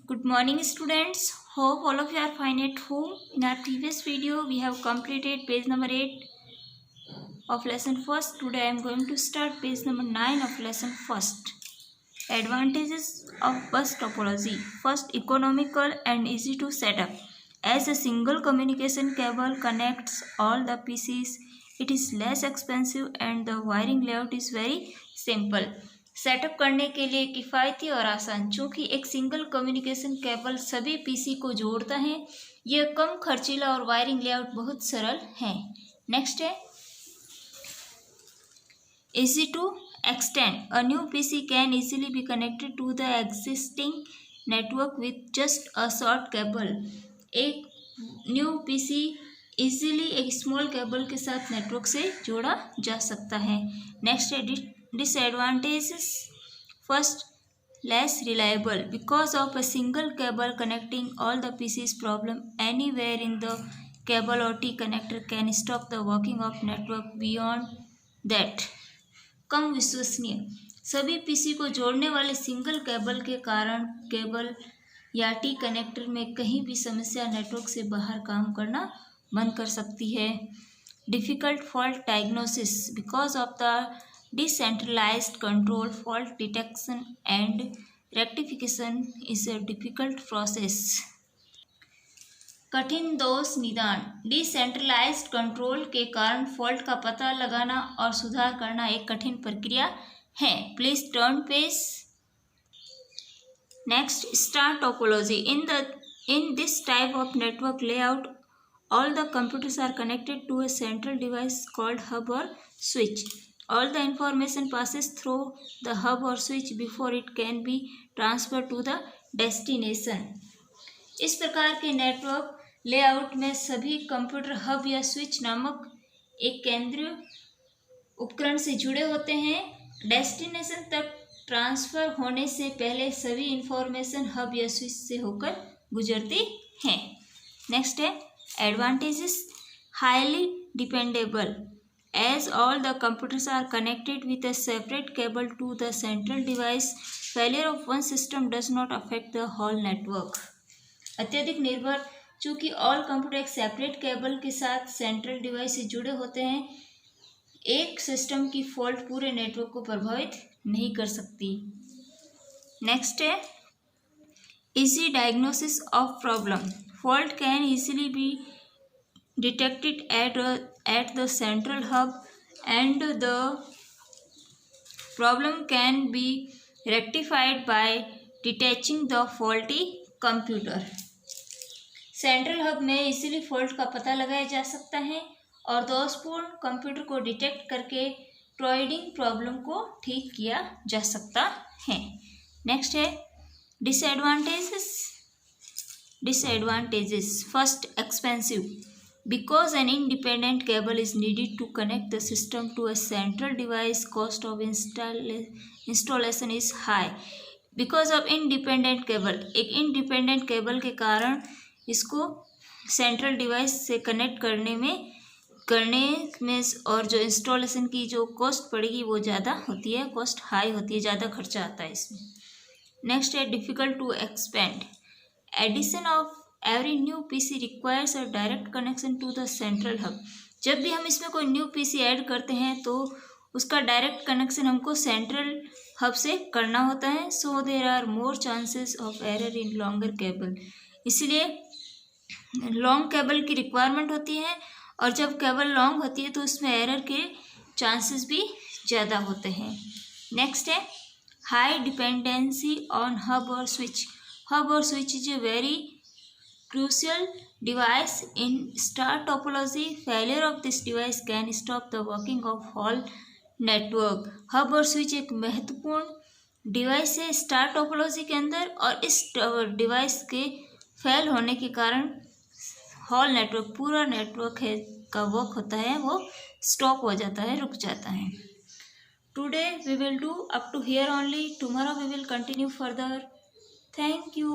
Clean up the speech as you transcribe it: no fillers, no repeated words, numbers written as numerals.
Good morning students. Hope all of you are fine at home. In our previous video we have completed page number 8 of lesson first. Today I am going to start page number 9 of lesson first. Advantages of bus topology. First, economical and easy to set up. As a single communication cable connects all the PCs, it is less expensive and the wiring layout is very simple. Setup करने के लिए किफ़ायती और आसान, चूँकि एक single communication cable सभी PC को जोड़ता है, यह कम खर्चीला और वायरिंग लेआउट बहुत सरल है। नेक्स्ट है easy to extend. A new PC can easily be connected to the existing network with just a short cable. एक न्यू पीसी इजीली एक स्मॉल केबल के साथ नेटवर्क से जोड़ा जा सकता है। नेक्स्ट है disadvantages. First, less reliable. Because of a single cable connecting all the PCs, problem anywhere in the cable or T connector can stop the working of network. Beyond that, कम विश्वसनीय। सभी PC को जोड़ने वाले single cable के कारण cable या T connector में कहीं भी समस्या नेटवर्क से बाहर काम करना बंद कर सकती है। Difficult fault diagnosis. Because of the decentralised control, fault detection and rectification is a difficult process. कठिन दोष निदान। डिसेंट्रलाइज्ड कंट्रोल के कारण फॉल्ट का पता लगाना और सुधार करना एक कठिन प्रक्रिया है। Please turn page. Next, star topology. In this type of network layout all the computers are connected to a central device called hub और switch. All the information passes through the hub और switch before it can be transfer to the destination. इस प्रकार के network layout में सभी computer hub या switch नामक एक केंद्रीय उपकरण से जुड़े होते हैं। डेस्टिनेशन तक ट्रांसफ़र होने से पहले सभी इंफॉर्मेशन हब या स्विच से होकर गुजरती हैं। नेक्स्ट है advantages. Highly dependable. As all the computers are connected with a separate cable to the central device, failure of one system does not affect the whole network. अत्यधिक निर्भर। चूँकि all computer एक separate cable के साथ central device से जुड़े होते हैं, एक सिस्टम की फॉल्ट पूरे नेटवर्क को प्रभावित नहीं कर सकती। नेक्स्ट है easy diagnosis of problem. Fault can easily be detected at the central hub and the problem can be rectified by detaching the faulty computer. Central hub में इसीलिए फॉल्ट का पता लगाया जा सकता है और दोषपूर्ण कंप्यूटर को डिटेक्ट करके ट्रॉयडिंग प्रॉब्लम को ठीक किया जा सकता है। नेक्स्ट है disadvantages. First, expensive. Because an independent cable is needed to connect the system to a central device, cost of installation is high. Because of independent cable, एक इंडिपेंडेंट केबल के कारण इसको सेंट्रल डिवाइस से connect करने में और जो installation की जो कॉस्ट पड़ेगी वो ज़्यादा होती है, कॉस्ट हाई होती है, ज़्यादा खर्चा आता है इसमें। नेक्स्ट है difficult to expand. Addition of every new PC requires a direct connection to the central hub. जब भी हम इसमें कोई न्यू पीसी ऐड करते हैं तो उसका डायरेक्ट कनेक्शन हमको सेंट्रल हब से करना होता है। So there are more chances of error in longer cable. इसलिए लॉन्ग केबल की रिक्वायरमेंट होती है और जब केबल लॉन्ग होती है तो उसमें एरर के चांसेस भी ज़्यादा होते हैं। नेक्स्ट है हाई डिपेंडेंसी ऑन हब और स्विच। हब और switch is a very crucial device in star topology. Failure of this device can stop the working of whole network. Hub और स्विच एक महत्वपूर्ण डिवाइस है स्टार टोपोलॉजी के अंदर और इस डिवाइस के फेल होने के कारण होल नेटवर्क, पूरा नेटवर्क है का वर्क होता है वो स्टॉप हो जाता है, रुक जाता है। Today we will do up to here only. Tomorrow we will continue further. Thank you.